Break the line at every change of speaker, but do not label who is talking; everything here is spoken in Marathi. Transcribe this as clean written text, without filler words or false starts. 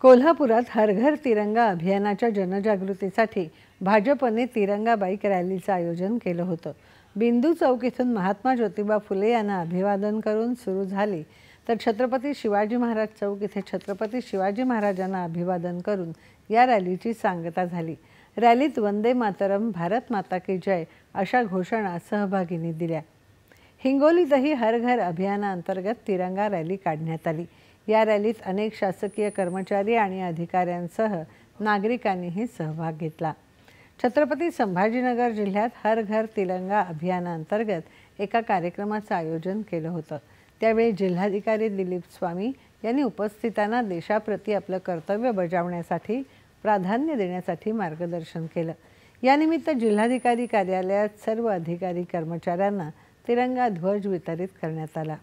कोल्हापुरात हर घर तिरंगा अभियानाच्या जनजागृतीसाठी भाजपने तिरंगा बाईक रॅलीचं आयोजन केलं होतं। बिंदू चौक इथून महात्मा ज्योतिबा फुले यांना अभिवादन करून सुरू झाली, तर छत्रपती शिवाजी महाराज चौक इथे छत्रपती शिवाजी महाराजांना अभिवादन करून या रॅलीची सांगता झाली। रॅलीत वंदे मातरम, भारत माता की जय अशा घोषणा सहभागींनी दिल्या। हिंगोलीतही हर घर अभियानाअंतर्गत तिरंगा रॅली काढण्यात आली। या रॅलीत अनेक शासकीय कर्मचारी आणि अधिकाऱ्यांसह नागरिकांनीही सहभाग घेतला। छत्रपती संभाजीनगर जिल्ह्यात हर घर तिरंगा अभियानाअंतर्गत एका कार्यक्रमाचं आयोजन केलं होतं। त्यावेळी जिल्हाधिकारी दिलीप स्वामी यांनी उपस्थितांना देशाप्रती आपलं कर्तव्य बजावण्यासाठी प्राधान्य देण्यासाठी मार्गदर्शन केलं। यानिमित्त जिल्हाधिकारी कार्यालयात सर्व अधिकारी कर्मचाऱ्यांना तिरंगा ध्वज वितरित करण्यात आला।